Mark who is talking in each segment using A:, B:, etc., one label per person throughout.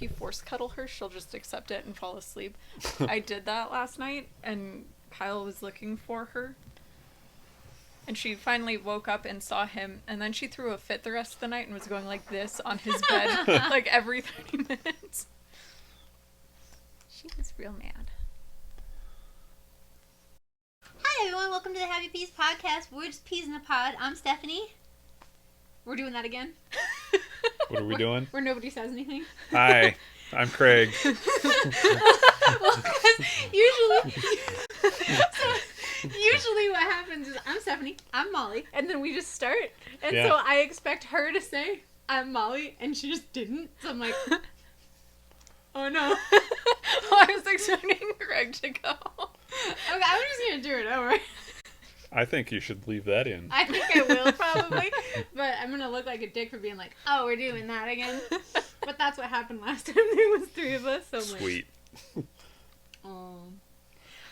A: if you force cuddle her, she'll just accept it and fall asleep. I did that last night, and Kyle was looking for her. And she finally woke up and saw him, and then she threw a fit the rest of the night and was going like this on his bed, like every 30 minutes. She was real mad.
B: Hi everyone, welcome to the Happy Peas Podcast. We're just peas in a pod. I'm Stephanie. We're doing that again.
C: What are we doing?
B: Where nobody says anything.
C: Hi, I'm Craig.
B: Usually what happens is I'm Stephanie, I'm Molly, and then we just start. And
C: Yeah.
B: so I expect her to say, I'm Molly, and she just didn't. So I'm like, oh no.
A: I was expecting Greg to go.
B: Okay, I'm just going to do it over.
C: I think you should leave that in.
B: I think I will probably, but I'm going to look like a dick for being like, oh, we're doing that again. But that's what happened last time there was three of us. So I'm
C: Sweet.
B: Like, oh.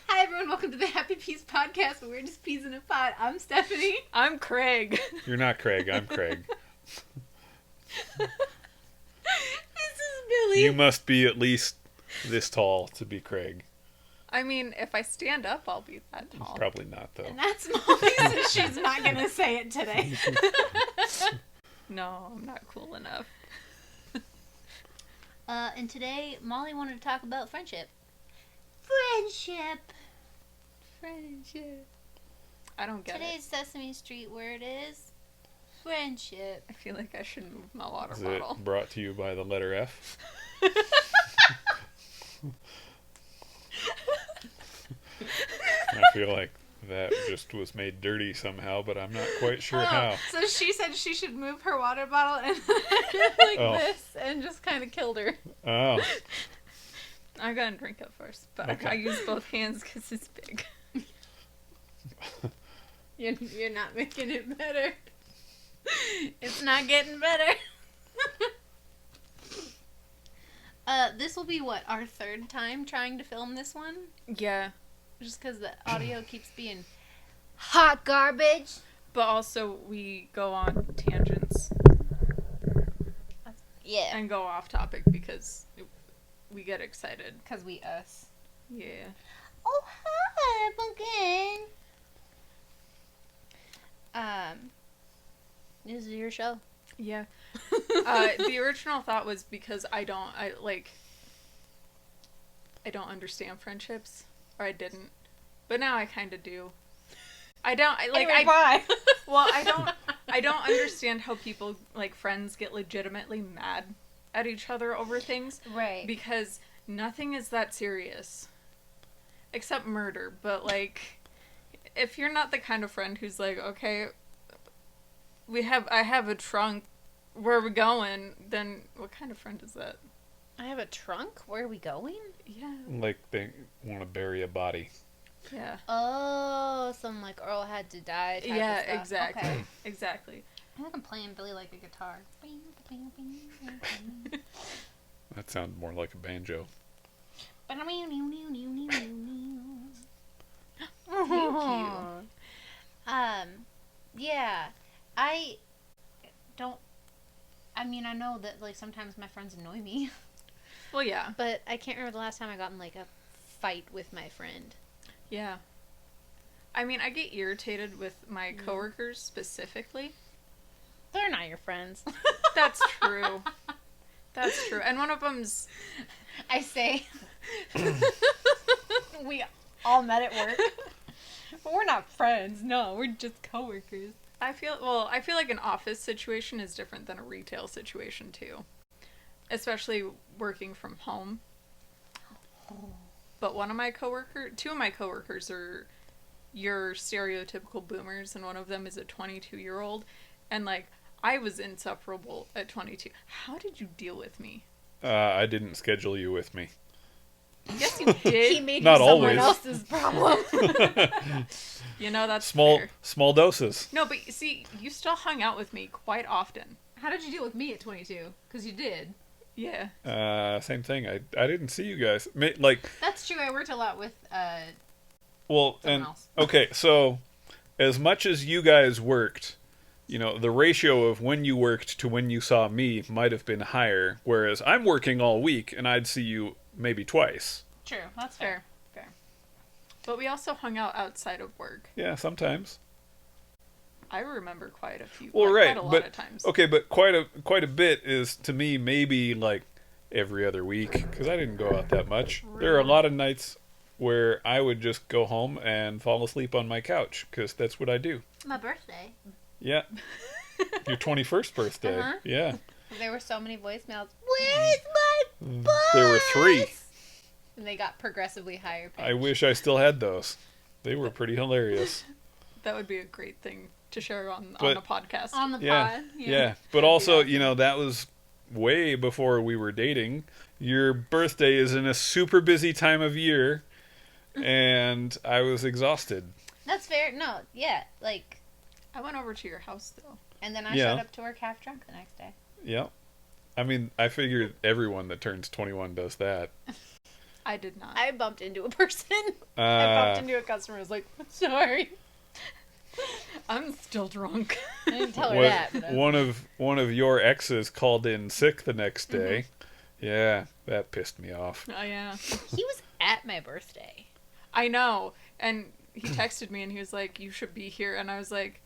B: Hi everyone, welcome to the Happy Peas Podcast, where we're just peas in a pot. I'm Stephanie.
A: I'm Craig.
C: You're not Craig, I'm Craig.
B: This is Billy.
C: You must be at least this tall to be Craig.
A: I mean, if I stand up, I'll be that tall.
C: Probably not, though.
B: And that's Molly, so she's not going to say it today.
A: No, I'm not cool enough.
B: And today, Molly wanted to talk about friendship. Friendship.
A: I don't get
B: Today's Sesame Street word is friendship.
A: I feel like I should move my water
C: Is
A: bottle.
C: it brought to you by the letter F? I feel like that just was made dirty somehow, but I'm not quite sure how.
B: So she said she should move her water bottle and this and just kind of killed her.
C: Oh,
A: I'm gonna drink it first, but
C: Okay.
A: I use both hands because it's big.
B: You're not making it better. It's not getting better. This will be what, our third time trying to film this one?
A: Yeah,
B: Just because the audio keeps being hot garbage.
A: but also we go on tangents
B: Yeah.
A: and go off topic because we get excited.
B: Because we us.
A: Yeah.
B: Oh, hi, pumpkin. This is your show.
A: Yeah. The original thought was because I don't understand friendships, or I didn't, but now I kind of do. I don't understand how people, like, friends get legitimately mad at each other over things,
B: Right.
A: because nothing is that serious except murder. But, like, if you're not the kind of friend who's like, okay, I have a trunk, where are we going, then what kind of friend is that?
B: I have a trunk? Where are we going?
A: Yeah.
C: like they want to bury a body.
A: Yeah.
B: Oh, some like Earl had to die type
A: Yeah,
B: of stuff.
A: exactly.
B: Okay.
A: Exactly.
B: I think I'm playing Billy like a guitar.
C: That sounded more like a banjo.
A: Thank
B: Yeah. I mean, I know that, like, sometimes my friends annoy me,
A: Well, yeah.
B: but I can't remember the last time I got in, like, a fight with my friend.
A: Yeah. I mean, I get irritated with my coworkers specifically.
B: They're not your friends.
A: That's true. That's true. And one of them's...
B: I say, we all met at work, but we're not friends. No, we're just coworkers.
A: I feel like an office situation is different than a retail situation, too. Especially working from home. But two of my coworkers are your stereotypical boomers, and one of them is a 22-year-old. And, like, I was insufferable at 22. How did you deal with me?
C: I didn't schedule you with me.
A: Yes, you did.
B: He made
C: Not
B: you someone
C: always.
B: else's problem.
A: You know, that's
C: Small
A: fair.
C: small doses.
A: No, but you see, you still hung out with me quite often.
B: How did you deal with me at 22? Because you did.
A: Yeah.
C: Same thing. I didn't see you guys. Like,
B: That's true. I worked a lot with
C: well,
B: someone
C: and
B: else.
C: okay, so as much as you guys worked, the ratio of when you worked to when you saw me might have been higher, whereas I'm working all week and I'd see you maybe twice.
B: True, that's fair.
A: But we also hung out outside of work.
C: Yeah, sometimes.
A: I remember quite a few.
C: Well,
A: quite
C: right,
A: a lot
C: but
A: of times.
C: okay, but quite a bit is to me maybe like every other week because I didn't go out that much. There are a lot of nights where I would just go home and fall asleep on my couch because that's what I do.
B: My birthday.
C: Yeah, your 21st birthday.
B: Uh-huh.
C: Yeah,
B: There were so many voicemails. Where's my bus?
C: there were 3.
B: And they got progressively higher pitched.
C: I wish I still had those. They were pretty hilarious.
A: That would be a great thing to share on
C: But-
A: the podcast.
B: On the
C: Yeah,
B: pod.
C: yeah. But also, that was way before we were dating. Your birthday is in a super busy time of year, and I was exhausted.
B: That's fair. No, yeah. Like,
A: I went over to your house though.
B: and then I
C: Yeah.
B: showed up to work half drunk the next day.
C: Yeah. I mean, I figured everyone that turns 21 does that.
A: I did not.
B: I bumped into a person. I bumped
C: Uh,
B: into a customer. I was like, sorry.
A: I'm still drunk.
B: I didn't tell her
C: what-
B: that. But,
C: one of your exes called in sick the next
B: Mm-hmm.
C: day. Yeah, that pissed me off.
A: Oh yeah.
B: he was at my birthday.
A: I know. And he texted me and he was like, "You should be here." And I was like,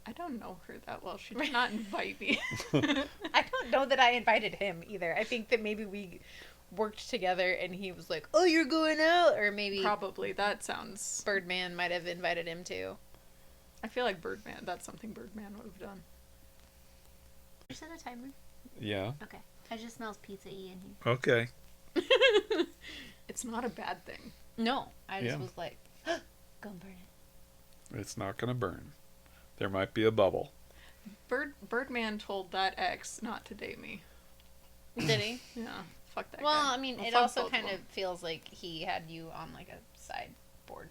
A: "I don't know her that well. She did not invite me."
B: I don't know that I invited him either. I think that maybe we worked together and he was like, oh, you're going out? Or maybe
A: Probably. That sounds.
B: Birdman might have invited him too.
A: I feel like Birdman. That's something Birdman would have done.
B: You set a timer?
C: Yeah.
B: Okay. It just smells pizza-y in here.
C: Okay.
A: It's not a bad thing.
B: No. I just
C: Yeah.
B: was like, go and burn it.
C: It's not going to burn. There might be a bubble.
A: Birdman told that ex not to date me.
B: Did he?
A: Yeah. Fuck that
B: Well,
A: guy.
B: I mean,
A: Well,
B: it
A: fuck
B: also
A: both
B: kind
A: them.
B: of feels like he had you on like a sideboard.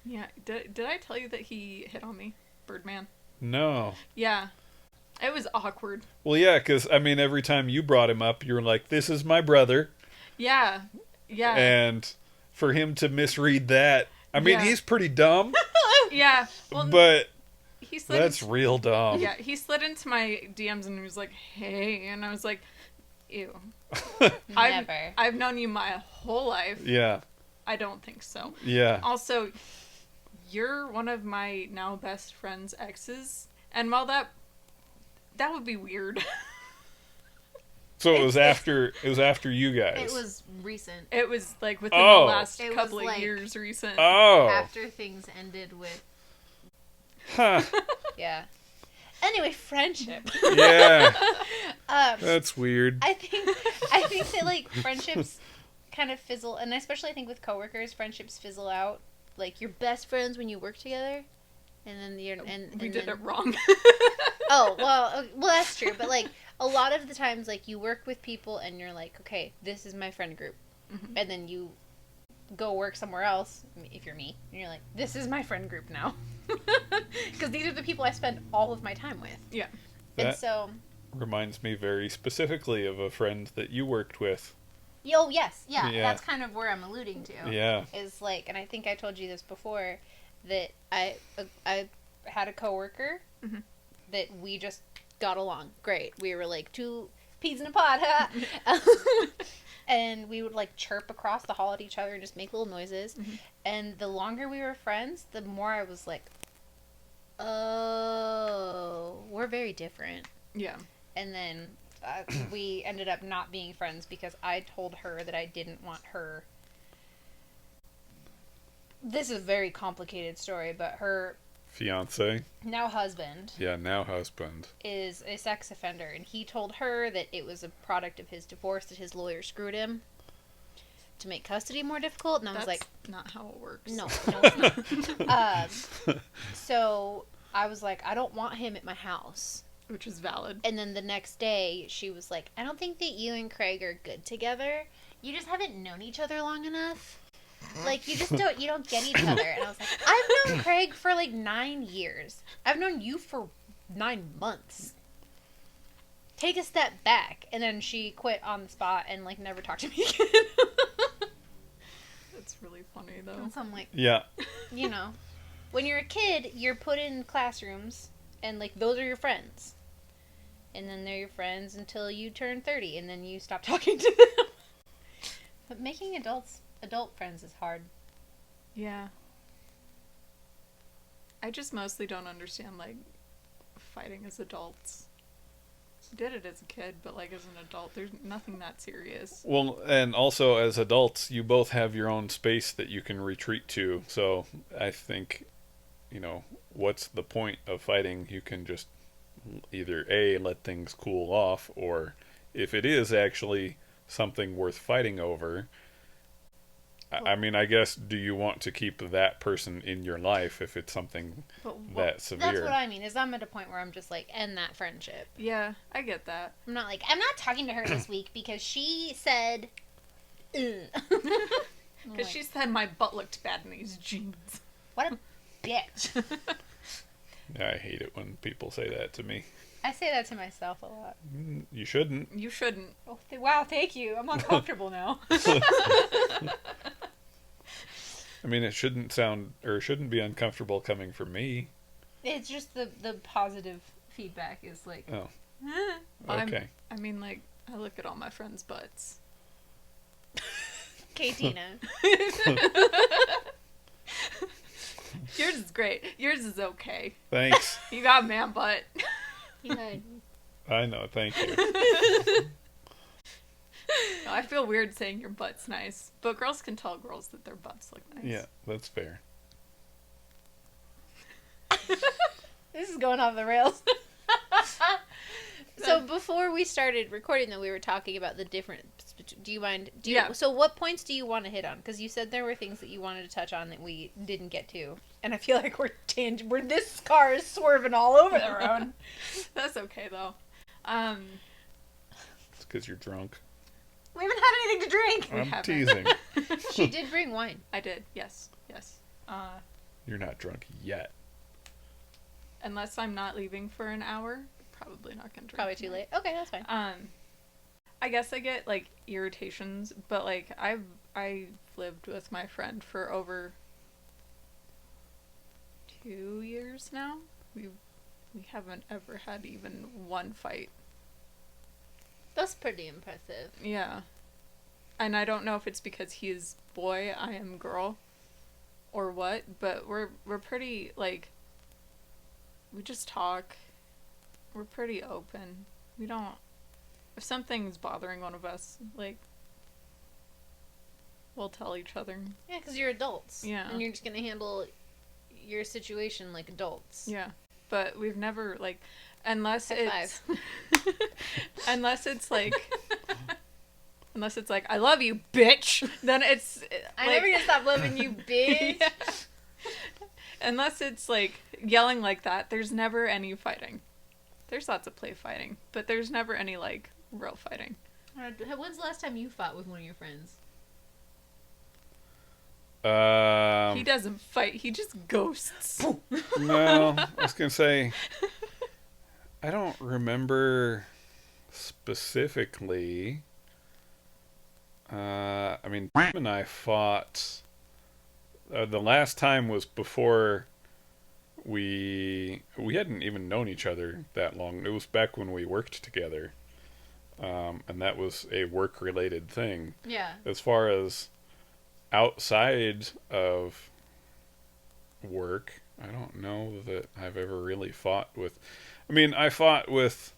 A: Yeah. Did I tell you that he hit on me? Birdman?
C: No.
A: Yeah. It was awkward.
C: Well, yeah, because, I mean, every time you brought him up, you were like, this is my brother.
A: Yeah. Yeah.
C: And for him to misread that, I mean,
A: Yeah.
C: he's pretty dumb,
A: Yeah. Well,
C: but
A: he slid
C: that's real dumb.
A: Yeah, he slid into my DMs and he was like, "Hey," and I was like, "Ew."
B: Never.
A: I've known you my whole life.
C: Yeah.
A: I don't think so.
C: Yeah.
A: Also, you're one of my now best friend's exes, and while that would be weird.
C: So it was after you guys.
B: It was recent.
A: It was like within
C: Oh.
A: the last
B: It was
A: couple of
B: like-
A: years recent.
C: Oh.
B: After things ended with,
C: Huh.
B: yeah. Anyway, friendship.
C: Yeah.
B: um,
C: That's weird.
B: I think that like friendships kind of fizzle, and especially I think with coworkers, friendships fizzle out. Like you're best friends when you work together, and then you're and
A: we did
B: then,
A: it wrong.
B: Oh well, that's true. But like a lot of the times, like you work with people, and you're like, okay, this is my friend group,
A: Mhm.
B: and then you go work somewhere else. If you're me, and you're like, this is my friend group now, because these are the people I spend all of my time with.
A: Yeah.
B: And
C: That
B: so,
C: reminds me very specifically of a friend that you worked with.
B: oh yes, yeah,
C: Yeah.
B: that's kind of where I'm alluding to.
C: Yeah.
B: Is like, and I think I told you this before, that I had a coworker
A: Mhm.
B: that we just got along great. We were like two peas in a pod, huh? And we would like chirp across the hall at each other and just make little noises.
A: Mhm.
B: And the longer we were friends, the more I was like, oh, we're very different.
A: Yeah.
B: And then we ended up not being friends because I told her that I didn't want her. This is a very complicated story, but her
C: Fiance.
B: now husband
C: Yeah, now husband.
B: is a sex offender, and he told her that it was a product of his divorce, that his lawyer screwed him to make custody more difficult. And I was
A: That's
B: like,
A: not how it works.
B: no, it's not. So I was like, I don't want him at my house.
A: Which is valid.
B: And then the next day, she was like, I don't think that you and Craig are good together. You just haven't known each other long enough. Like, you don't get each other. And I was like, I've known Craig for like 9 years. I've known you for 9 months. Take a step back. And then she quit on the spot and like never talked to me again.
A: That's really funny though.
B: And so I'm like,
C: Yeah.
B: you know, when you're a kid, you're put in classrooms And, like, those are your friends. And then they're your friends until you turn 30, and then you stop talking to them. But making adult friends is hard.
A: Yeah. I just mostly don't understand, like, fighting as adults. Did it as a kid, but, like, as an adult, there's nothing that serious.
C: Well, and also as adults, you both have your own space that you can retreat to. So I think, what's the point of fighting? You can just either A, let things cool off, or if it is actually something worth fighting over, I mean, I guess, do you want to keep that person in your life if it's something that severe?
B: That's what I mean, is I'm at a point where I'm just like, end that friendship.
A: Yeah, I get that.
B: I'm not like, I'm not talking to her this week because she said,
A: Because she said my butt looked bad in these jeans.
B: What a bitch.
C: I hate it when people say that to me.
B: I say that to myself a lot.
C: You shouldn't.
A: You shouldn't.
B: Oh, wow, thank you. I'm uncomfortable now.
C: I mean, it shouldn't be uncomfortable coming from me.
B: It's just the positive feedback is like,
C: oh, okay.
A: I mean, like, I look at all my friends' butts.
B: Katina.
A: Yours is great. Yours is okay.
C: Thanks.
A: You got man butt.
C: I know, thank you.
A: I feel weird saying your butt's nice, but girls can tell girls that their butts look nice.
C: Yeah, that's fair.
B: This is going off the rails. So before we started recording, though, we were talking about the different. Do you mind? So what points do you want to hit on? Because you said there were things that you wanted to touch on that we didn't get to, and I feel like this car is swerving all over the road.
A: That's okay though.
C: It's because you're drunk.
B: We haven't had anything to drink.
C: I'm teasing.
B: She did bring wine.
A: I did. Yes.
C: You're not drunk yet.
A: Unless I'm not leaving for an hour, probably not gonna drink.
B: Probably too late. Okay, that's fine.
A: I guess I get like irritations, but like I've lived with my friend for over 2 years now. We haven't ever had even one fight.
B: That's pretty impressive.
A: Yeah. And I don't know if it's because he is boy, I am girl, or what, but we're pretty, like, we just talk. We're pretty open. We don't, if something's bothering one of us, like, we'll tell each other.
B: Yeah, because you're adults.
A: Yeah.
B: And you're just going to handle your situation like adults.
A: Yeah. But we've never, like, unless it's like I love you, bitch, then it's
B: I'm never gonna stop loving you, bitch.
A: Yeah. Unless it's like yelling like that, there's never any fighting. There's lots of play fighting, but there's never any like real fighting.
B: When's the last time you fought with one of your friends?
A: He doesn't fight, he just ghosts.
C: No, I was gonna say, I don't remember specifically. I mean, and I fought. The last time was before we hadn't even known each other that long. It was back when we worked together, and that was a work-related thing.
B: Yeah.
C: As far as outside of work, I don't know that I've ever really fought with. I mean, I fought with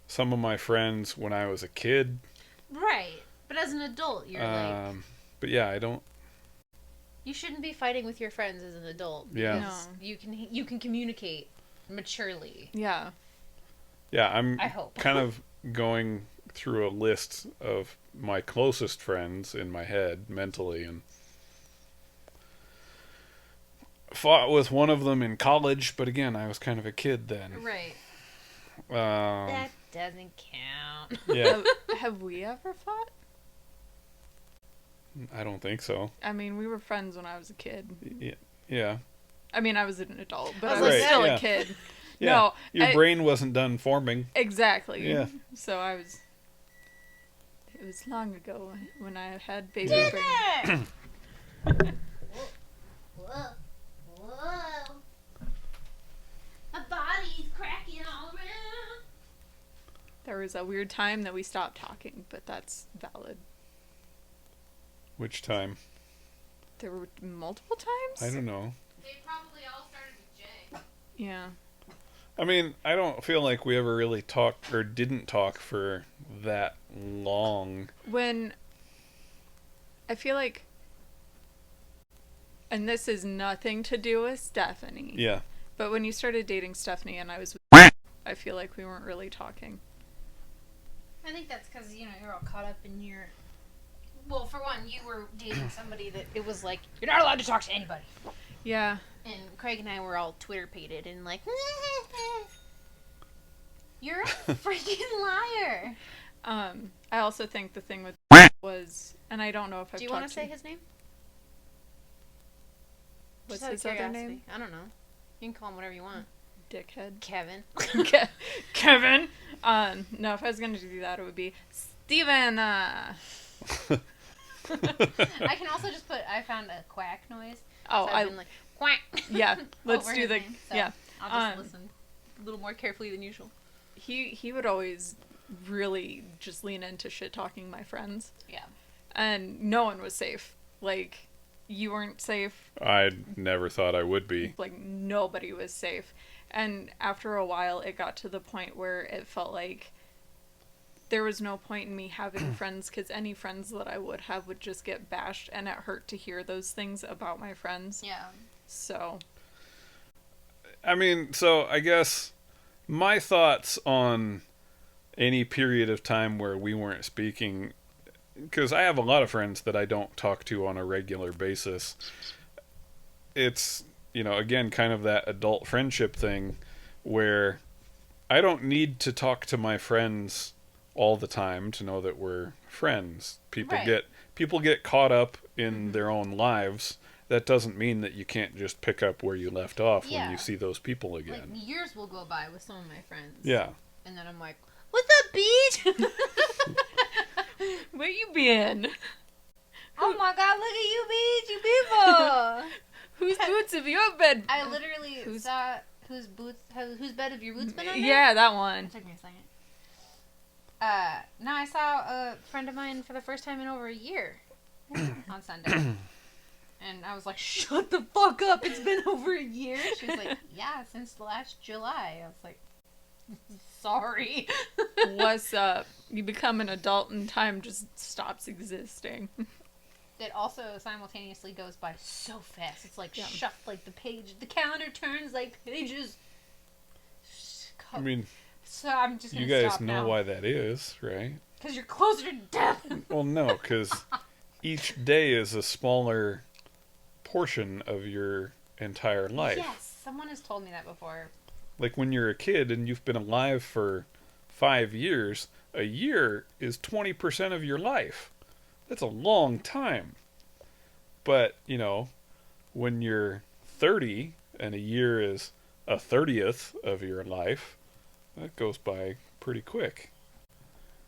C: some of my friends when I was a kid.
B: Right. But as an adult, you're like...
C: But yeah, I don't...
B: You shouldn't be fighting with your friends as an adult.
C: Yeah.
B: No. You can communicate maturely.
A: Yeah.
C: Yeah, I
B: hope.
C: kind of going through a list of my closest friends in my head mentally, and fought with one of them in college, but again, I was kind of a kid then.
B: Right.
C: That
B: doesn't count.
C: Yeah.
A: Have we ever fought?
C: I don't think so.
A: I mean, we were friends when I was a kid.
C: Yeah.
A: I mean, I was an adult, but I
B: was
A: was still
C: yeah.
A: a kid.
C: Yeah.
A: No,
C: Your brain wasn't done forming.
A: Exactly.
C: Yeah.
A: So it was long ago when I had baby brain.
B: Whoa. My body's
A: There was a weird time that we stopped talking, but that's valid.
C: Which time?
A: There were multiple times?
C: I don't know.
B: They probably all started with Jay.
A: Yeah.
C: I mean, I don't feel like we ever really talked or didn't talk for that long.
A: When I feel like, and this is nothing to do with Stephanie.
C: Yeah.
A: But when you started dating Stephanie and I was with I feel like we weren't really talking.
B: I think that's because, you know, you're all caught up in your... Well, for one, you were dating somebody that it was like, you're not allowed to talk to anybody.
A: Yeah.
B: And Craig and I were all Twitter-pated and like, you're a freaking liar.
A: I also think the thing with was, and I don't know if I've
B: Do you
A: talked
B: want to say his name?
A: What's
B: Just out of
A: his other
B: curiosity.
A: name?
B: I don't know. You can call him whatever you want.
A: Dickhead.
B: Kevin.
A: Kevin. No, if I was gonna do that, it would be Steven.
B: I can also just put, I found a quack noise.
A: Oh,
B: so I've been like, quack.
A: Yeah, let's
B: over
A: do
B: his
A: the
B: name, so
A: yeah.
B: I'll just listen a little more carefully than usual.
A: He would always really just lean into shit talking my friends,
B: Yeah.
A: and no one was safe. Like, you weren't safe.
C: I never thought I would be.
A: Like, nobody was safe. And after a while, it got to the point where it felt like there was no point in me having friends, because any friends that I would have would just get bashed, and it hurt to hear those things about my friends.
B: Yeah.
A: So.
C: I mean, so I guess my thoughts on any period of time where we weren't speaking, because I have a lot of friends that I don't talk to on a regular basis. It's, you know, again, kind of that adult friendship thing where I don't need to talk to my friends all the time to know that we're friends. People get caught up in their own lives. That doesn't mean that you can't just pick up where you left off when you see those people again.
B: Like, years will go by with some of my friends.
C: Yeah.
B: And then I'm like, what's up, beach?
A: Where you been?
B: Oh my god, look at you, beach, you people!
A: Whose boots have your bed?
B: I literally saw whose bed have your boots been on?
A: Yeah, that one.
B: It took me a second. No, I saw a friend of mine for the first time in over a year on Sunday. And I was like, shut the fuck up, it's been over a year. She was like, yeah, since last July. I was like, sorry.
A: What's up? You become an adult and time just stops existing.
B: It also simultaneously goes by so fast. It's like, like the calendar turns like pages.
C: I mean,
B: so I'm just gonna
C: you guys
B: stop
C: know
B: now.
C: why that is, right?
B: Because you're closer to death.
C: Well, no, because each day is a smaller portion of your entire life.
B: Yes, someone has told me that before.
C: Like when you're a kid and you've been alive for 5 years, a year is 20% of your life. That's a long time. But, you know, when you're 30 and a year is a 30th of your life, that goes by pretty quick.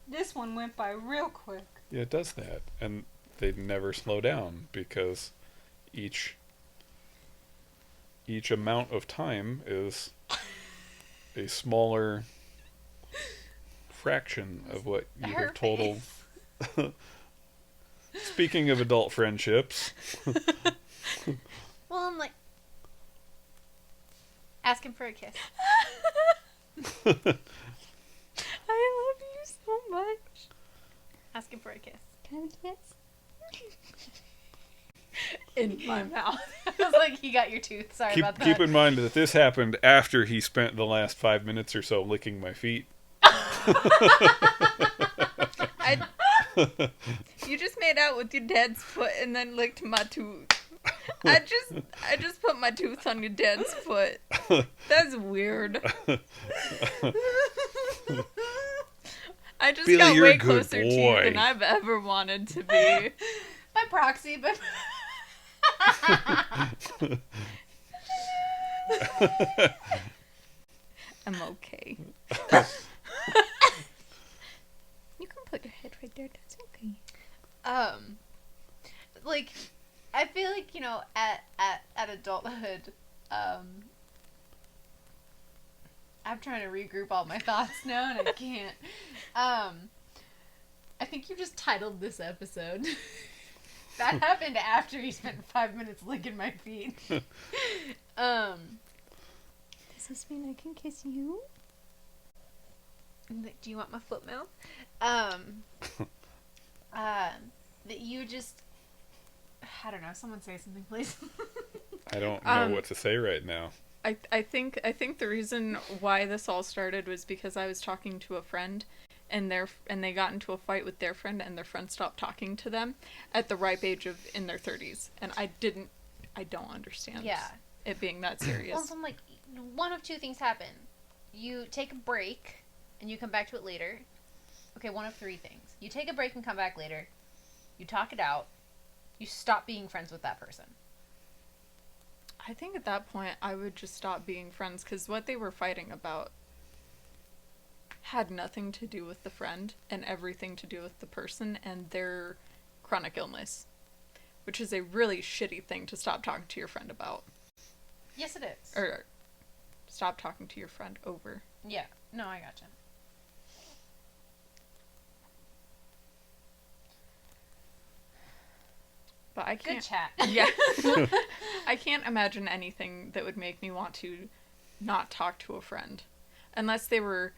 B: This one went by real quick.
C: Yeah, it does that. And they never slow down because each amount of time is a smaller fraction of what you have total. Speaking of adult friendships.
B: Well, I'm like, asking for a kiss.
A: I love you so much.
B: Asking for a kiss. Can I have a kiss?
A: In my mouth.
B: I was like, you got your tooth. Sorry about that.
C: Keep in mind that this happened after he spent the last 5 minutes or so licking my feet.
A: You just made out with your dad's foot and then licked my tooth. I just put my tooth on your dad's foot. That's weird. I just
C: Billy,
A: got
C: you're a
A: way
C: good
A: closer to you
C: boy.
A: than I've ever wanted to be.
B: By proxy, but...
A: I'm okay. You can put your head right there. That's okay.
B: Like, I feel like, you know, at adulthood, I'm trying to regroup all my thoughts now, and I can't. I think you just titled this episode. That happened after you spent 5 minutes licking my feet. Does this mean I can kiss you? Do you want my foot mouth? That you just... I don't know. Someone say something, please.
C: I don't know what to say right now.
A: I think the reason why this all started was because I was talking to a friend, and they got into a fight with their friend, and their friend stopped talking to them at the ripe age of in their 30s, and I don't understand. It being that serious.
B: Well, so I'm like, one of two things happen. You take a break, and you come back to it later. Okay, one of three things. You take a break and come back later. You talk it out. You stop being friends with that person.
A: I think at that point I would just stop being friends, because what they were fighting about had nothing to do with the friend and everything to do with the person and their chronic illness, which is a really shitty thing to stop talking to your friend about.
B: Yes, it is.
A: Or stop talking to your friend over.
B: Yeah. No, I gotcha.
A: But I can't...
B: Good chat.
A: Yeah. I can't imagine anything that would make me want to not talk to a friend. Unless they were,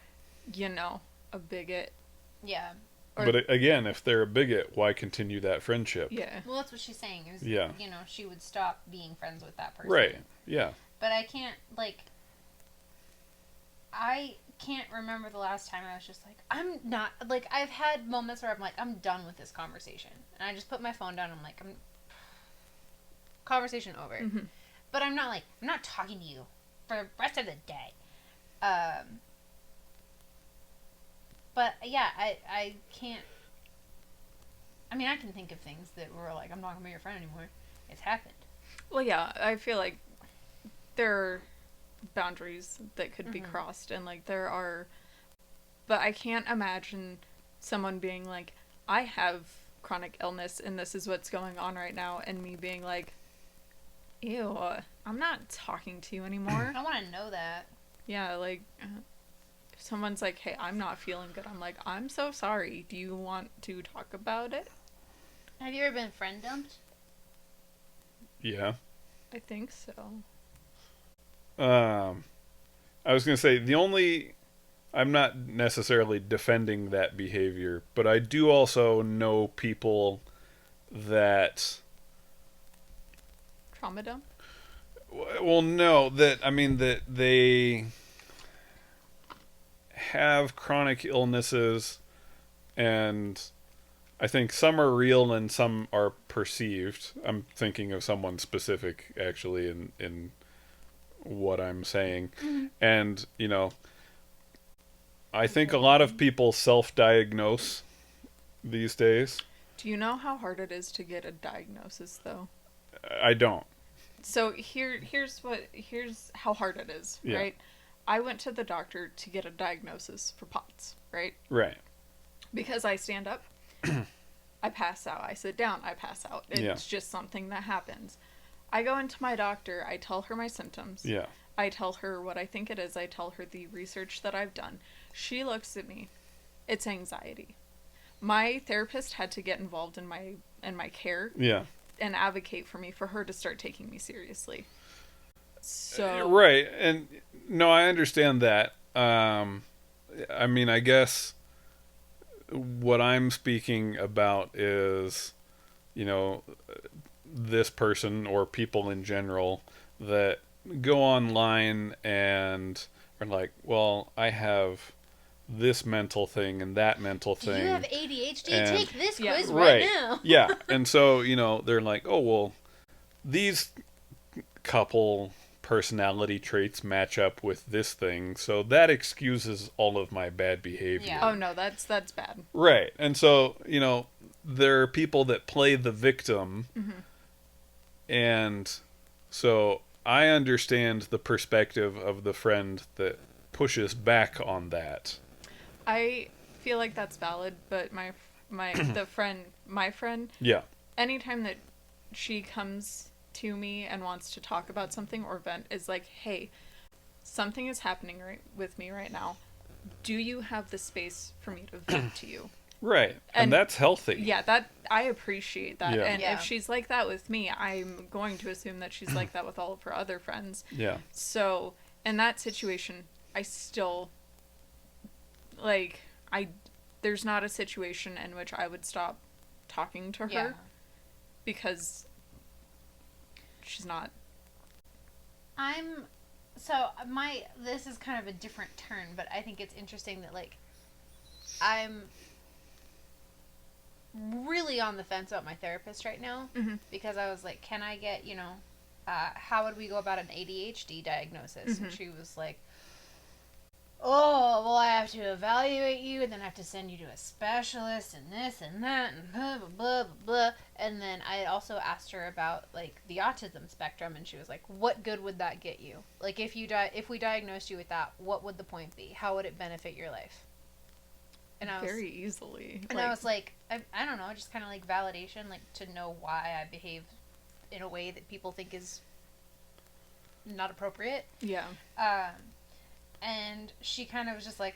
A: a bigot.
B: Yeah.
A: Or,
C: But again, if they're a bigot, why continue that friendship?
A: yeah.
B: Well, that's what she's saying. Is,
C: Yeah.
B: She would stop being friends with that person.
C: Right. Yeah.
B: But I can't, I can't remember the last time I was just like, I'm not, I've had moments where I'm like, I'm done with this conversation. And I just put my phone down and I'm like, conversation over.
A: Mm-hmm.
B: But I'm not talking to you for the rest of the day. But yeah, I can't, I can think of things that were like, I'm not gonna be your friend anymore. It's happened.
A: Well, yeah, I feel like there are boundaries that could be crossed, and there are, but I can't imagine someone being like, I have chronic illness and this is what's going on right now, and me being like, ew, I'm not talking to you anymore.
B: I want to know that.
A: Yeah, if someone's like, hey, I'm not feeling good, I'm like, I'm so sorry, do you want to talk about it?
B: Have you ever been friend dumped?
C: Yeah.
A: I think so.
C: I was going to say, I'm not necessarily defending that behavior, but I do also know people that...
A: Trauma dump?
C: Well, no, that they have chronic illnesses, and I think some are real and some are perceived. I'm thinking of someone specific, actually, in what I'm saying.
B: Mm-hmm.
C: And, I think a lot of people self-diagnose these days.
A: Do you know how hard it is to get a diagnosis, though?
C: I don't.
A: So here's how hard it is,
C: Yeah.
A: right? I went to the doctor to get a diagnosis for POTS, right?
C: Right.
A: Because I stand up, I pass out. I sit down, I pass out. It's just something that happens. I go into my doctor, I tell her my symptoms.
C: Yeah.
A: I tell her what I think it is. I tell her the research that I've done. She looks at me. It's anxiety. My therapist had to get involved in my care.
C: Yeah.
A: And advocate for me, for her to start taking me seriously. So
C: right, and no, I understand that. I guess what I'm speaking about is, this person or people in general that go online and are like, well, I have this mental thing and that mental thing.
B: Do you have ADHD?
C: And,
B: take this
A: yeah,
B: quiz
C: right
B: now.
C: Yeah, and so they're like, oh well, these couple personality traits match up with this thing, so that excuses all of my bad behavior.
B: Yeah.
A: oh no, that's bad.
C: Right, and so there are people that play the victim, and so I understand the perspective of the friend that pushes back on that.
A: I feel like that's valid, but my friend,
C: Yeah.
A: anytime that she comes to me and wants to talk about something or vent, is like, hey, something is happening with me right now. Do you have the space for me to vent to you?
C: Right. And that's healthy.
A: Yeah, that I appreciate that.
C: Yeah.
A: And
B: Yeah.
A: if she's like that with me, I'm going to assume that she's like that with all of her other friends.
C: Yeah.
A: So, in that situation, I still, there's not a situation in which I would stop talking to her
B: Yeah.
A: because she's not.
B: This is kind of a different turn, but I think it's interesting that, like, I'm really on the fence about my therapist right now,
A: Mhm.
B: because I was like, can I get, how would we go about an ADHD diagnosis? And she was like, oh, well, I have to evaluate you, and then I have to send you to a specialist, and this and that, and blah, blah, blah, blah, blah. And then I also asked her about, like, the autism spectrum, and she was like, what good would that get you? Like, if we diagnosed you with that, what would the point be? How would it benefit your life? And I was
A: Very easily.
B: And I was like, I don't know, just kind of like validation, like to know why I behave in a way that people think is not appropriate.
A: Yeah.
B: And she kind of was just like,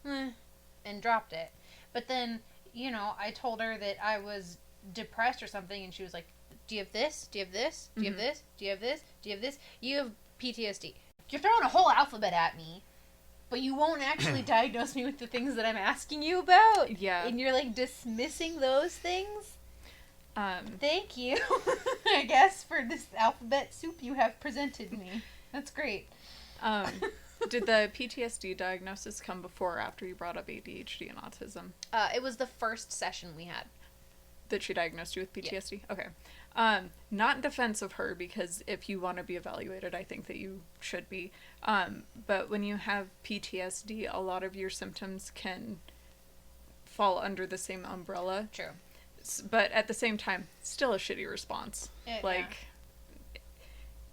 B: and dropped it. But then, I told her that I was depressed or something, and she was like, do you have this? Do you have this? Do you have this? Do you have this? Do you have this? You have PTSD. You're throwing a whole alphabet at me, but you won't actually diagnose me with the things that I'm asking you about.
A: Yeah.
B: And you're, like, dismissing those things? Thank you, I guess, for this alphabet soup you have presented me. That's great.
A: Did the PTSD diagnosis come before or after you brought up ADHD and autism?
B: It was the first session we had.
A: That she diagnosed you with PTSD? Yeah. Okay. Not in defense of her, because if you want to be evaluated, I think that you should be. But when you have PTSD, a lot of your symptoms can fall under the same umbrella.
B: True.
A: But at the same time, still a shitty response.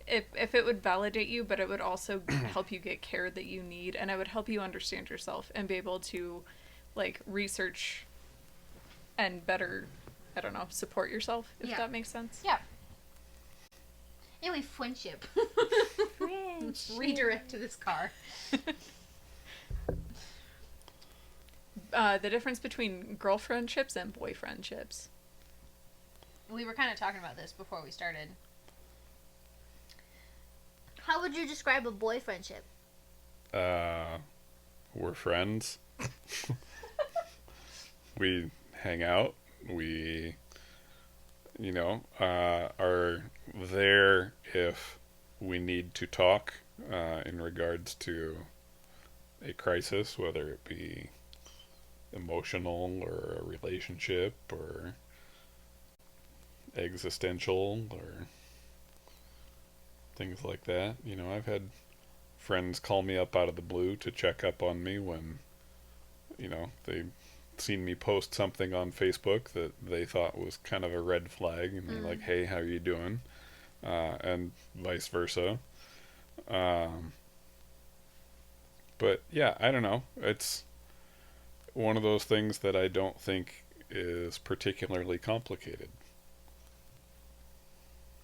A: If it would validate you, but it would also help you get care that you need, and it would help you understand yourself and be able to, like, research and better, I don't know, support yourself, if that makes sense.
B: Yeah. Anyway, friendship. Redirect to this car.
A: The difference between girlfriendships and boyfriendships.
B: We were kind of talking about this before we started. How would you describe a boyfriendship?
C: We're friends. We hang out. We, are there if we need to talk in regards to a crisis, whether it be emotional or a relationship or existential or things like that. I've had friends call me up out of the blue to check up on me when, they've seen me post something on Facebook that they thought was kind of a red flag, and they're like, hey, how are you doing? And vice versa. But yeah, I don't know. It's one of those things that I don't think is particularly complicated.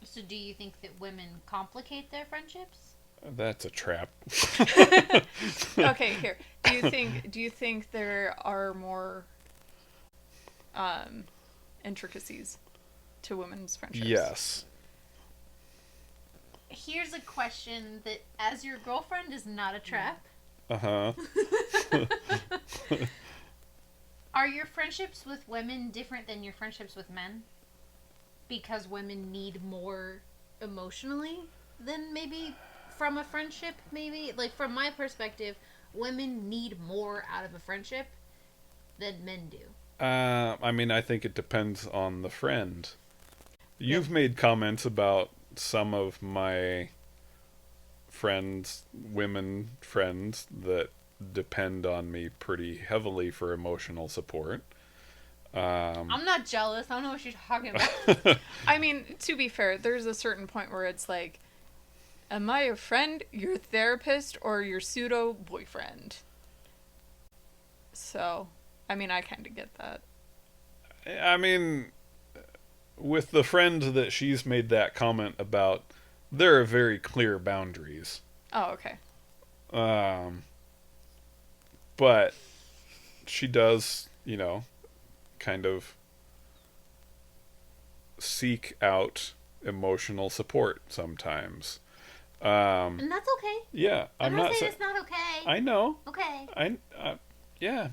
B: So do you think that women complicate their friendships?
C: That's a trap.
A: Okay, here. Do you think there are more intricacies to women's friendships?
C: Yes.
B: Here's a question that, as your girlfriend, is not a trap.
C: Uh-huh.
B: Are your friendships with women different than your friendships with men? Because women need more emotionally than maybe from a friendship, maybe? Like, from my perspective, women need more out of a friendship than men do.
C: I think it depends on the friend. You've made comments about some of my friends, women friends, that depend on me pretty heavily for emotional support.
B: I'm not jealous. I don't know what you're talking about.
A: I mean, to be fair, there's a certain point where it's like, am I your friend, your therapist, or your pseudo boyfriend? So, I mean, I kind of get that.
C: I mean, with the friend that she's made that comment about, there are very clear boundaries.
A: Oh, okay.
C: But she does, kind of seek out emotional support sometimes.
B: And that's okay.
C: Yeah,
B: I'm not saying it's not okay.
C: I know.
B: Okay.
C: Yeah.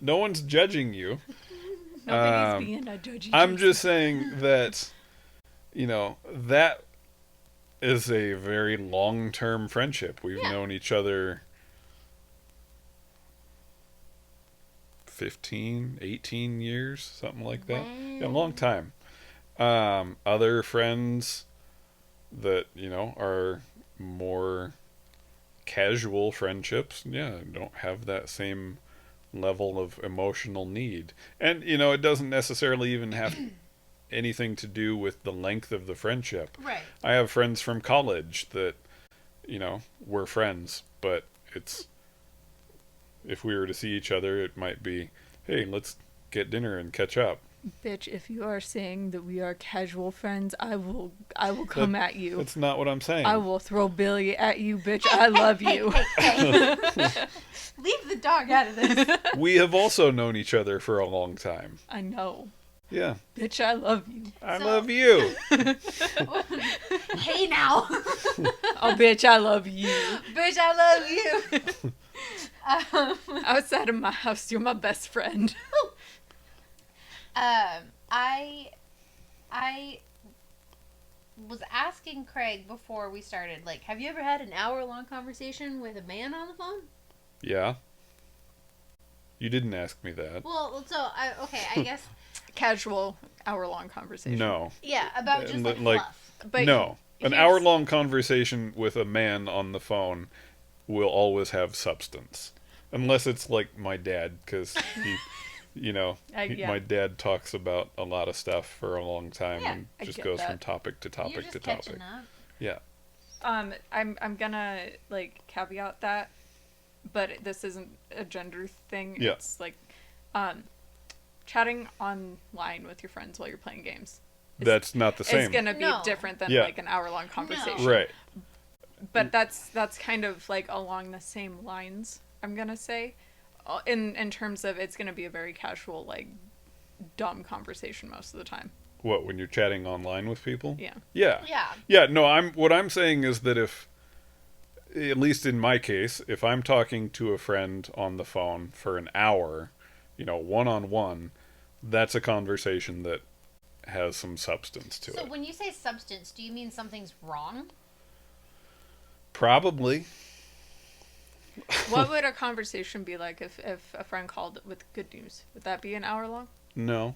C: No one's judging you.
A: Nobody's being a judgy.
C: I'm just saying that, that is a very long-term friendship. We've known each other 15, 18 years, something like that.
B: Wow.
C: Yeah, a long time. Other friends that, are more casual friendships, don't have that same level of emotional need. And, it doesn't necessarily even have anything to do with the length of the friendship.
B: Right.
C: I have friends from college that, we're friends, but if we were to see each other, it might be, hey, let's get dinner and catch up.
A: Bitch, if you are saying that we are casual friends, I will come at you.
C: That's not what I'm saying.
A: I will throw Billy at you, bitch. I love you.
B: Hey. Leave the dog out of this.
C: We have also known each other for a long time.
A: I know.
C: Yeah.
A: Bitch, I love you.
C: I love you.
B: Hey now.
A: Oh, bitch, I love you.
B: Bitch, I love you.
A: Outside of my house, you're my best friend.
B: I was asking Craig before we started, like, have you ever had an hour-long conversation with a man on the phone?
C: Yeah. You didn't ask me that.
B: Well, so, I guess...
A: Casual, hour-long conversation.
C: No.
B: Yeah, about just, like, fluff.
A: But
C: no. An
A: here's-
C: hour-long conversation with a man on the phone will always have substance. Unless it's like my dad, because he...
A: yeah.
C: my dad talks about a lot of stuff for a long time and
A: I
C: just
A: get
C: goes
A: that.
C: from topic to
B: You're
C: topic
B: just
C: to topic.
B: catching up.
C: Yeah.
A: I'm gonna caveat that, but this isn't a gender thing.
C: Yeah.
A: It's like, chatting online with your friends while you're playing games.
C: That's not the same.
A: It's gonna be
B: No.
A: different than
C: Yeah.
A: like an hour-long conversation.
C: Right.
A: But that's kind of like along the same lines. I'm gonna say, in terms of it's gonna be a very casual, like, dumb conversation most of the time.
C: What, when you're chatting online with people?
A: Yeah.
C: Yeah.
B: Yeah.
C: Yeah, no, what I'm saying is that if, at least in my case, if I'm talking to a friend on the phone for an hour, one-on-one, that's a conversation that has some substance to
B: So
C: it.
B: when you say substance, do you mean something's wrong?
C: Probably.
A: What would a conversation be like if a friend called with good news? Would that be an hour long?
C: No.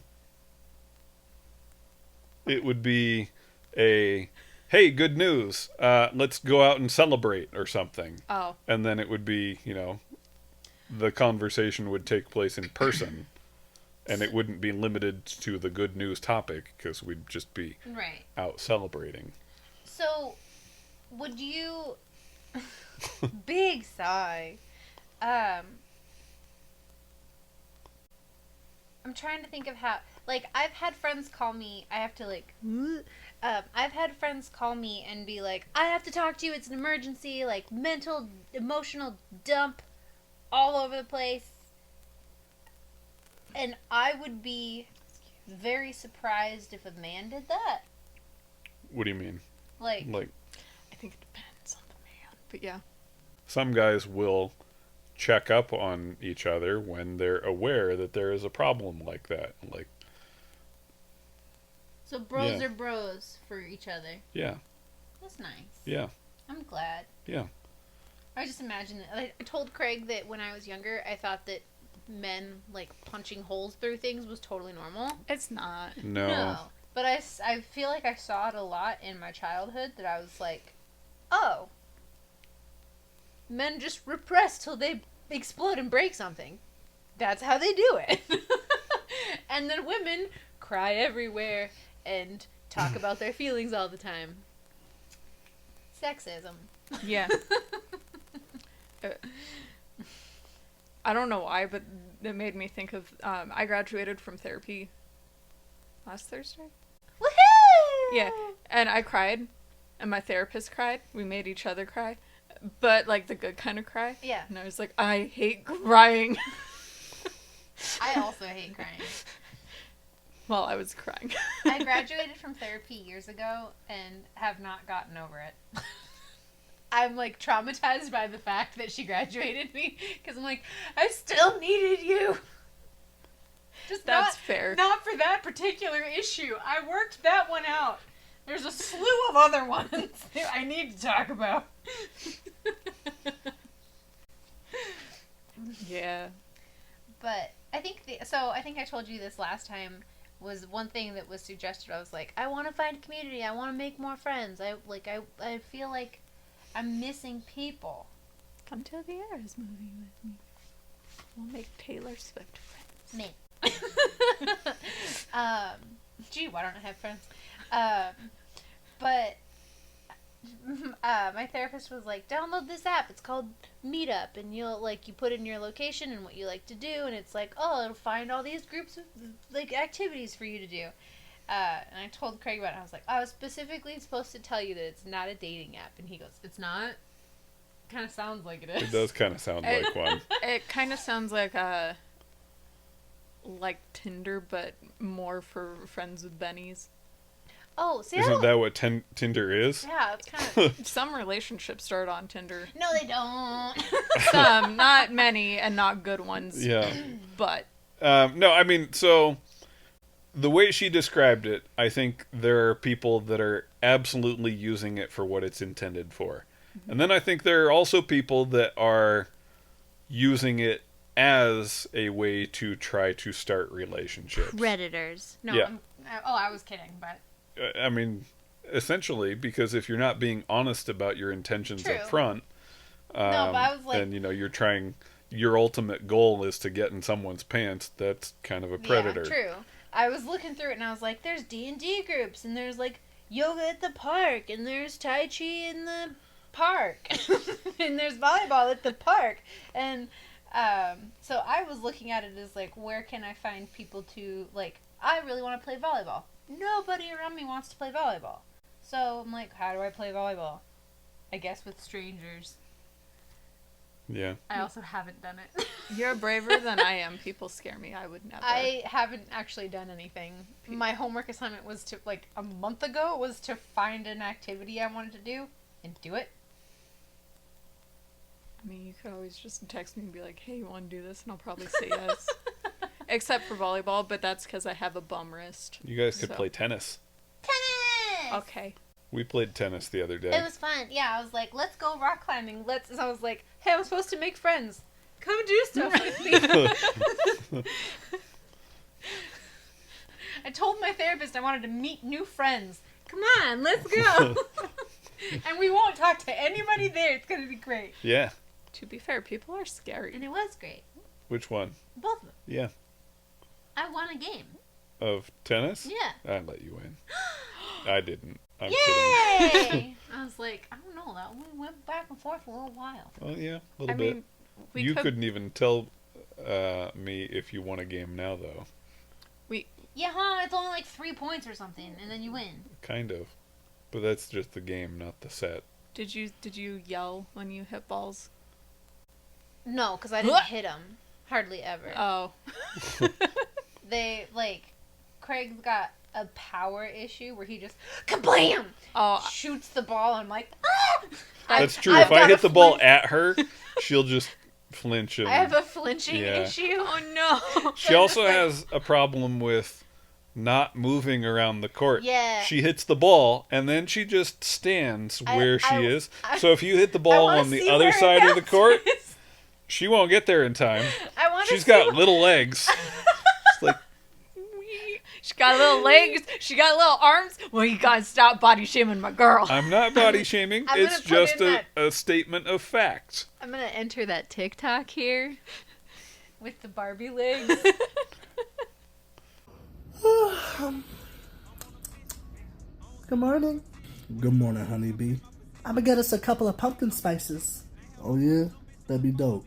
C: It would be a, hey, good news, let's go out and celebrate or something.
A: Oh.
C: And then it would be, the conversation would take place in person. And it wouldn't be limited to the good news topic because we'd just be
B: Right.
C: out celebrating.
B: So, would you... Big sigh. I'm trying to think of how... Like, I've had friends call me... I have to, like... I've had friends call me and be like, I have to talk to you, it's an emergency, like, mental, emotional dump all over the place. And I would be very surprised if a man did that.
C: What do you mean?
B: Like
A: I think it depends on the man. But yeah.
C: Some guys will check up on each other when they're aware that there is a problem like that. Like,
B: so bros
C: Yeah.
B: are bros for each other.
C: yeah,
B: That's nice.
C: yeah,
B: I'm glad.
C: yeah.
B: I just imagine it. I told Craig that when I was younger, I thought that men, like, punching holes through things was totally normal.
A: It's not.
C: No.
B: But I feel like I saw it a lot in my childhood that I was like, oh, men just repress till they explode and break something. That's how they do it. And then women cry everywhere and talk about their feelings all the time. Sexism.
A: Yeah. I don't know why, but it made me think of, I graduated from therapy last Thursday.
B: Woohoo!
A: Yeah, and I cried and my therapist cried. We made each other cry. But, like, the good kind of cry.
B: Yeah.
A: And I was like, I hate crying.
B: I also hate crying.
A: While I was crying.
B: I graduated from therapy years ago and have not gotten over it. I'm, like, traumatized by the fact that she graduated me. Because I'm like, I still needed you.
A: That's fair.
B: Not for that particular issue. I worked that one out. There's a slew of other ones that I need to talk about.
A: Yeah.
B: But I think I think I told you this last time was one thing that was suggested. I was like, I want to find community. I want to make more friends. I feel like I'm missing people.
A: Come to the Eras movie with me. We'll make Taylor Swift friends.
B: Me. Gee, why don't I have friends? But my therapist was like, download this app. It's called Meetup, and you put in your location and what you like to do, and it's like, oh, it'll find all these groups of like activities for you to do. And I told Craig about it. I was like, I was specifically supposed to tell you that it's not a dating app, and he goes, it's not. Kind of sounds like it is.
C: It does kind of sound like one.
A: It kind of sounds like Tinder, but more for friends with bennies.
B: Oh, see,
C: Isn't that what Tinder is?
B: Yeah, it's kind of.
A: Some relationships start on Tinder.
B: No, they don't.
A: Some, not many, and not good ones.
C: Yeah.
A: But.
C: No, I mean, so the way she described it, I think there are people that are absolutely using it for what it's intended for. Mm-hmm. And then I think there are also people that are using it as a way to try to start relationships.
B: Predators. No,
C: yeah.
B: I was kidding, but.
C: I mean, essentially, because if you're not being honest about your intentions
B: True.
C: up front,
B: no, but I was like,
C: and you're trying, your ultimate goal is to get in someone's pants, that's kind of a predator.
B: Yeah, true. I was looking through it and I was like, there's D&D groups, and there's like yoga at the park, and there's Tai Chi in the park, and there's volleyball at the park, and so I was looking at it as like, where can I find people to, like, I really want to play volleyball. Nobody around me wants to play volleyball. So I'm like, how do I play volleyball? I guess with strangers.
C: Yeah.
B: I also haven't done it.
A: You're braver than I am. People scare me. I would never.
B: I haven't actually done anything. My homework assignment was to, like, a month ago, was to find an activity I wanted to do and do it.
A: I mean, you could always just text me and be like, hey, you want to do this? And I'll probably say yes. Except for volleyball, but that's because I have a bum wrist.
C: You guys could play tennis.
B: Tennis!
A: Okay.
C: We played tennis the other day.
B: It was fun. Yeah, I was like, let's go rock climbing. So I was like, hey, I'm supposed to make friends. Come do stuff with me. I told my therapist I wanted to meet new friends. Come on, let's go. And we won't talk to anybody there. It's going to be great.
C: Yeah.
A: To be fair, people are scary.
B: And it was great.
C: Which one?
B: Both of them.
C: Yeah.
B: I won a game.
C: Of tennis?
B: Yeah.
C: I let you win. I didn't. I'm
B: Yay!
C: kidding.
B: I was like, I don't know. We went back and forth a little while.
C: Well, yeah, a little
A: I
C: bit.
A: mean,
C: You couldn't even tell me if you won a game now, though.
B: Yeah, huh? It's only like 3 points or something, and then you win.
C: Kind of. But that's just the game, not the set.
A: Did you yell when you hit balls?
B: No, because I didn't hit them. Hardly ever.
A: Oh.
B: They, like, Craig's got a power issue where he just, kablam!
A: Oh.
B: Shoots the ball, and I'm like, ah!
C: That's true. If I hit the ball at her, she'll just flinch. And,
B: I have a flinching
C: yeah.
B: issue.
A: Oh, no.
C: She also has a problem with not moving around the court.
B: Yeah.
C: She hits the ball, and then she just stands where she is.
B: I-
C: So if you hit the ball
B: wanna
C: on the
B: see
C: other
B: where it
C: side of the court,
B: bounces.
C: she won't get there in time.
B: I want to
C: She's got little legs. It's like,
A: She got little legs. She got little arms. Well, you gotta stop body shaming my girl.
C: I'm not body shaming.
B: I'm
C: It's
B: gonna put
C: just
B: in
C: a statement of fact.
B: I'm going to enter that TikTok here with the Barbie legs.
D: Good morning.
E: Good morning, honeybee.
D: I'm gonna get us a couple of pumpkin spices.
E: Oh yeah? That'd be dope.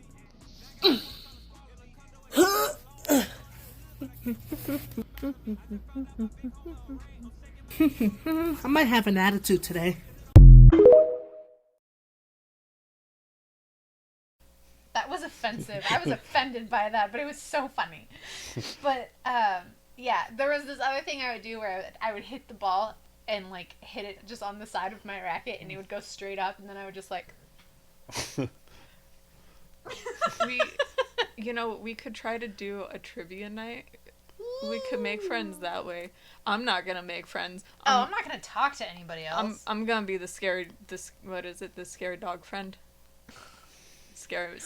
D: I might have an attitude today.
B: offensive. I was offended by that, but it was so funny. But, yeah, there was this other thing I would do where I would hit the ball and, like, hit it just on the side of my racket, and it would go straight up, and then I would just, like...
A: we could try to do a trivia night. We could make friends that way. I'm not gonna make friends.
B: I'm not gonna talk to anybody else.
A: I'm gonna be the scary dog friend. Scary.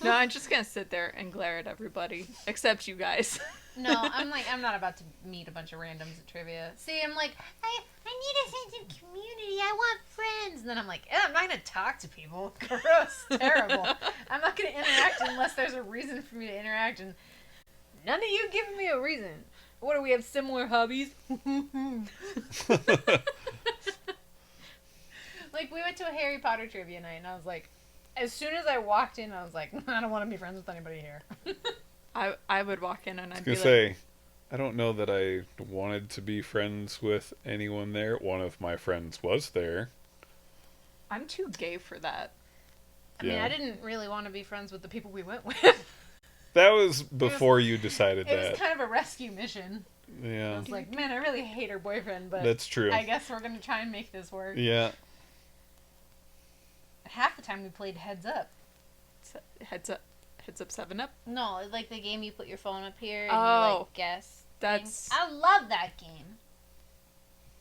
A: No, I'm just gonna sit there and glare at everybody, except you guys.
B: No, I'm not about to meet a bunch of randoms at trivia. See, I'm like, I need a sense of community. I want friends. And then I'm like, I'm not going to talk to people. Gross. Terrible. I'm not going to interact unless there's a reason for me to interact. And none of you giving me a reason. What do we have similar hobbies? Like, we went to a Harry Potter trivia night, and I was like, as soon as I walked in, I was like, I don't want to be friends with anybody here.
A: I would walk in and I'd be
C: say, I don't know that I wanted to be friends with anyone there. One of my friends was there.
A: I'm too gay for that.
B: I mean, I didn't really want to be friends with the people we went with.
C: That was before you decided that.
B: It was kind of a rescue mission.
C: Yeah.
B: I was like, man, I really hate her boyfriend, but
C: that's true.
B: I guess we're going to try and make this work.
C: Yeah.
B: Half the time we played Heads Up.
A: Heads Up 7-Up?
B: No, like the game you put your phone up here and you like guess.
A: That's...
B: I love that game.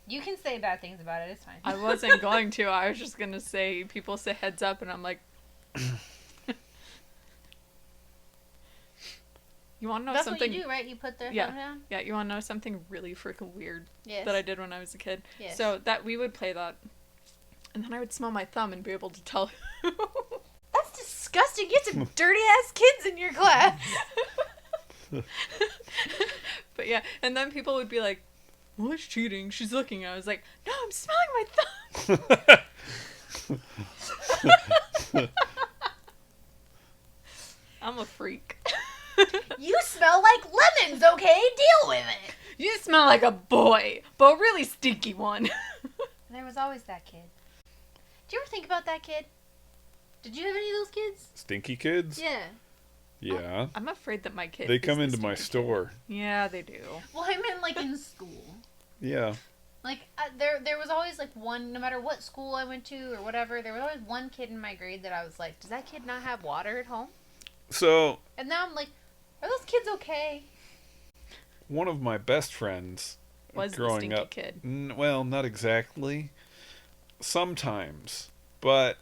B: You can say bad things about it, it's fine.
A: I wasn't going to. I was just going to say, people say heads up, and I'm like... You want to know
B: That's
A: something...
B: what you do, right? You put their phone down?
A: Yeah, you want to know something really freaking weird
B: Yes.
A: that I did when I was a kid?
B: Yes.
A: So that we would play that, and then I would smell my thumb and be able to tell who...
B: That's disgusting. You have some dirty-ass kids in your class.
A: But yeah, and then people would be like, well, it's cheating. She's looking. I was like, no, I'm smelling my thumb. I'm a freak.
B: You smell like lemons, okay? Deal with it.
A: You smell like a boy, but a really stinky one.
B: There was always that kid. Do you ever think about that kid? Did you have any of those kids?
C: Stinky kids?
B: Yeah.
C: Yeah.
A: I'm afraid that my kid...
C: They
A: is
C: come
A: the
C: into my
A: stinky
C: store.
A: kid. Yeah, they do.
B: Well, I meant like in school.
C: Yeah.
B: Like, there was always, like, one, no matter what school I went to or whatever, there was always one kid in my grade that I was like, does that kid not have water at home?
C: So...
B: And now I'm like, are those kids okay?
C: One of my best friends
A: Was the
C: growing
A: stinky
C: up...
A: kid.
C: Well, not exactly. Sometimes. But...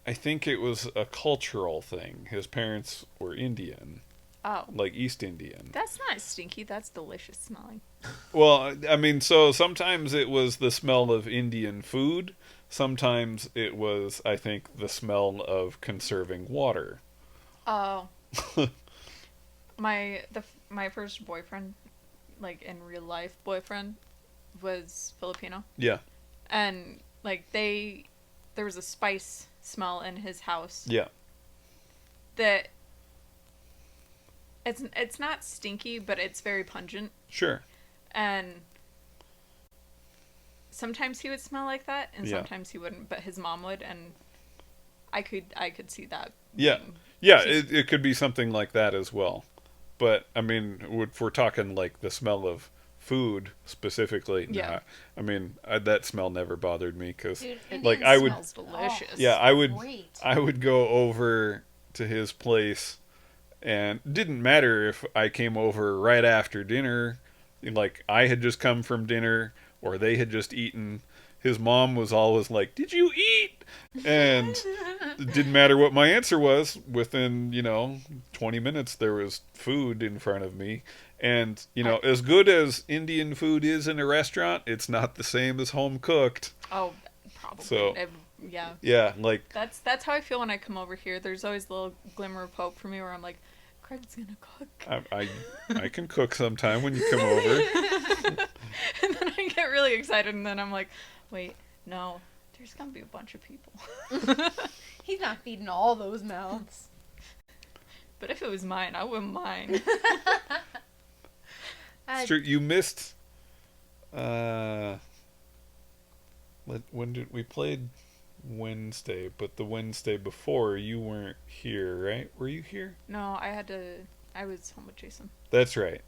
C: I think it was a cultural thing. His parents were Indian.
A: Oh.
C: Like East Indian.
A: That's not stinky. That's delicious smelling.
C: Well, I mean, so sometimes it was the smell of Indian food. Sometimes it was, I think, the smell of conserving water.
A: Oh. My first boyfriend, like in real life boyfriend, was Filipino.
C: Yeah.
A: And like there was a spice smell in his house.
C: Yeah.
A: That it's not stinky, but it's very pungent.
C: Sure.
A: And sometimes he would smell like that, and
C: Yeah.
A: sometimes he wouldn't. But his mom would, and I could see that.
C: Yeah.
A: being-
C: Yeah, it could be something like that as well. But, I mean, if we're talking like the smell of food specifically,
A: Yeah.
C: I mean, that smell never bothered me because,
B: Dude,
C: like,
B: Indian
C: I would,
A: smells delicious.
C: yeah,
B: Great.
C: I would go over to his place, and it didn't matter if I came over right after dinner, like I had just come from dinner or they had just eaten. His mom was always like, "Did you eat?" And it didn't matter what my answer was. Within 20 minutes, there was food in front of me. And as good as Indian food is in a restaurant, it's not the same as home cooked.
A: Oh, probably.
C: So-
A: Yeah.
C: Yeah, like
A: That's how I feel when I come over here. There's always a little glimmer of hope for me where I'm like, Craig's gonna cook.
C: I can cook sometime when you come over.
A: And then I get really excited, and then I'm like, wait, no, there's gonna be a bunch of people.
B: He's not feeding all those mouths.
A: But if it was mine, I wouldn't mind.
C: It's true. You missed. When did we played Wednesday, but the Wednesday before you weren't here, right? Were you here?
A: No, I was home with Jason.
C: That's right.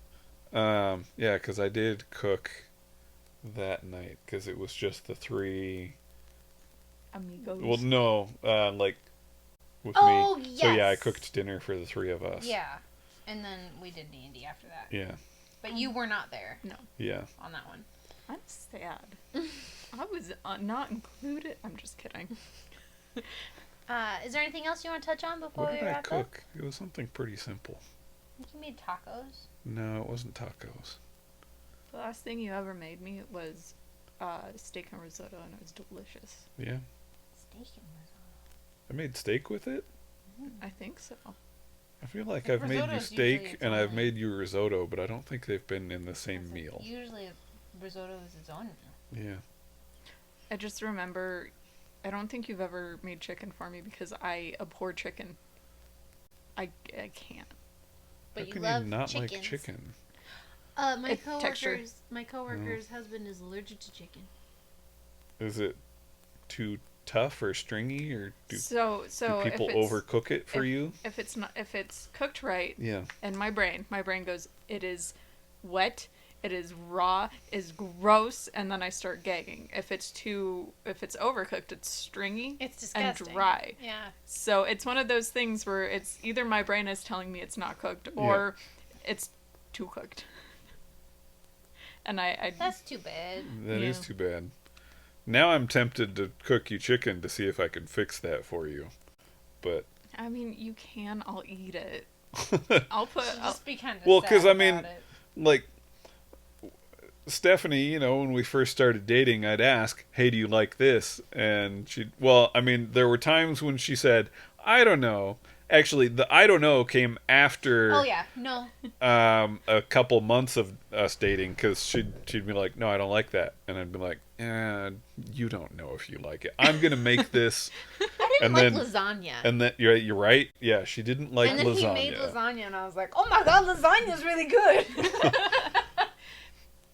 C: Yeah, because I did cook that night because it was just the three.
A: Amigos.
C: Well, no, like with
B: Oh,
C: me.
B: yes.
C: So yeah, I cooked dinner for the three of us.
B: Yeah. And then we did D&D after that.
C: Yeah.
B: But you were not there
C: Yeah.
B: on that one.
A: I'm sad. I was not included. I'm just kidding.
B: Is there anything else you want to touch on before
C: What
B: we
C: did I
B: wrap up?
C: cook? It was something pretty simple.
B: I think you made tacos.
C: No, it wasn't tacos.
A: The last thing you ever made me was steak and risotto, and it was delicious.
C: Yeah.
B: Steak and risotto.
C: I made steak with it.
A: I think so.
C: I feel like
B: The
C: I've made you
B: risotto's usually
C: steak
B: its
C: and
B: own.
C: I've made you risotto, but I don't think they've been in the same
B: It's like,
C: meal.
B: usually risotto is its own meal.
C: Yeah.
A: I just remember, I don't think you've ever made chicken for me because I abhor chicken. I can't.
B: But
C: How
B: you
C: can
B: love
C: you not
B: chickens.
C: like chicken?
B: My
A: Texture.
B: coworker's husband is allergic to chicken.
C: Is it too tough or stringy, or do
A: So
C: people
A: if it's,
C: overcook it for you?
A: if it's cooked right,
C: Yeah.
A: and my brain goes, it is wet, it is raw, is gross, and then I start gagging. If it's overcooked, it's stringy
B: It's
A: and
B: disgusting.
A: dry.
B: Yeah.
A: So it's one of those things where it's either my brain is telling me it's not cooked or it's too cooked. And I
B: That's too bad.
C: That is
A: Yeah.
C: too bad. Now I'm tempted to cook you chicken to see if I can fix that for you. But
A: I mean, you can. I'll eat it. I'll put.
B: Should just be kind of
C: Well,
B: sad
C: 'cause, I mean,
B: about it.
C: like Stephanie, you know, when we first started dating, I'd ask, "Hey, do you like this?" And there were times when she said, "I don't know." Actually, the "I don't know" came after
B: Oh yeah, no.
C: a couple months of us dating, because she'd be like, "No, I don't like that," and I'd be like, "You don't know if you like it. I'm gonna make this."
B: I didn't
C: And
B: like
C: then-
B: lasagna.
C: And then you're right. Yeah, she didn't like
B: and then
C: lasagna.
B: he made lasagna, and I was like, "Oh my god, lasagna's really good."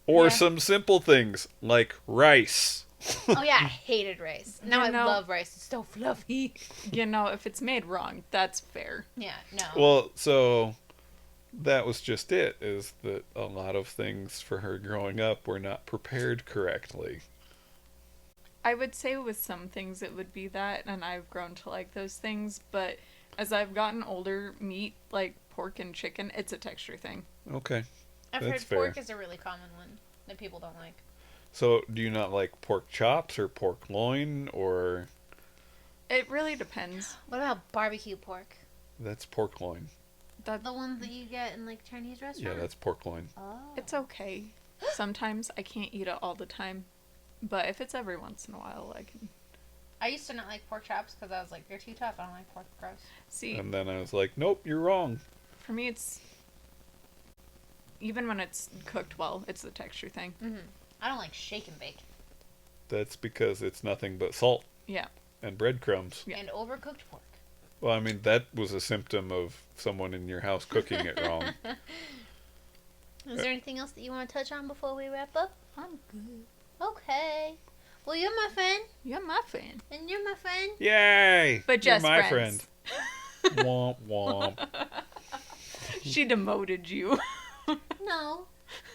C: Or
A: Yeah.
C: some simple things like rice.
B: Oh yeah, I hated rice. Now
A: You
B: I
A: know-
B: love rice. It's so fluffy.
A: If it's made wrong, that's fair.
B: Yeah, no.
C: Well, so that was just it, is that a lot of things for her growing up were not prepared correctly.
A: I would say with some things it would be that, and I've grown to like those things, but as I've gotten older, meat, like pork and chicken, it's a texture thing.
C: Okay.
B: I've
C: that's
B: heard
C: fair.
B: pork is a really common one that people don't like.
C: So do you not like pork chops or pork loin, or
A: It really depends.
B: What about barbecue pork?
C: that's pork loin?
A: That
B: The ones that you get in like Chinese
C: Yeah,
B: restaurants?
C: that's pork loin.
B: Oh.
A: It's okay. Sometimes I can't eat it all the time, but if it's every once in a while, I can.
B: I used to not like pork chops because I was like, they're too tough. I don't like pork. Gross.
A: See,
C: And then I was like, nope, you're wrong.
A: for me, it's even when it's cooked well, it's the texture thing.
B: Mm-hmm. I don't like shake and bake.
C: That's because it's nothing but salt
A: Yeah.
C: and breadcrumbs.
A: Yeah.
B: And overcooked pork.
C: Well, I mean, that was a symptom of someone in your house cooking it wrong.
B: Is there anything else that you want to touch on before we wrap up?
A: I'm good.
B: Okay. Well, you're my friend,
A: You're my fan.
B: and you're my friend.
C: Yay!
A: But
C: You're
A: just
C: my
A: friends.
C: friend. Womp womp.
A: She demoted you.
B: No,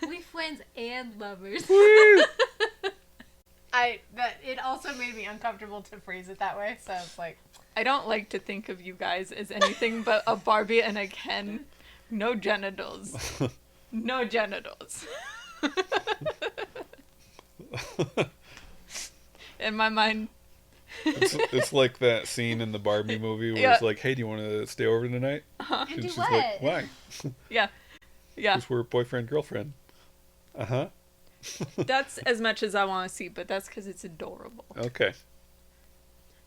B: we friends and lovers.
C: Woo!
B: It also made me uncomfortable to phrase it that way, so it's like,
A: I don't like to think of you guys as anything but a Barbie and a Ken. No genitals. No genitals. In my mind.
C: It's like that scene in the Barbie movie where
A: Yeah.
C: it's like, hey, do you want to stay over tonight?
B: and
C: And
B: do
C: she's
B: what?
C: like, why?
A: Yeah. Yeah.
C: Because we're boyfriend, girlfriend. Uh-huh.
A: That's as much as I want to see, but that's because it's adorable.
C: Okay.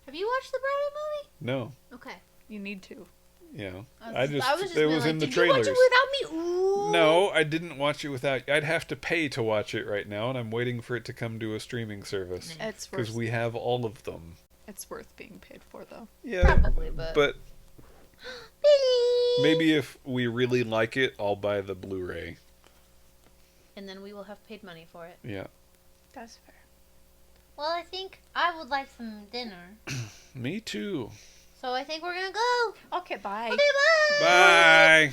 B: Have you watched the Barbie
C: No.
B: movie? Okay.
A: You need to.
C: Yeah.
B: I was just
C: it
B: being
C: was
B: like,
C: in the
B: did
C: trailers.
B: you watch it without me? Ooh.
C: No, I didn't watch it without. I'd have to pay to watch it right now, and I'm waiting for it to come to a streaming service.
A: It's
C: Because
A: worth,
C: we have all of them.
A: it's worth being paid for, though.
C: Yeah.
B: Probably, but
C: But maybe if we really like it, I'll buy the Blu-ray.
B: And then we will have paid money for it.
C: Yeah.
A: That's fair.
B: Well, I think I would like some dinner.
C: Me too.
B: So I think we're gonna go.
A: Okay, bye.
B: Okay, bye.
C: Bye.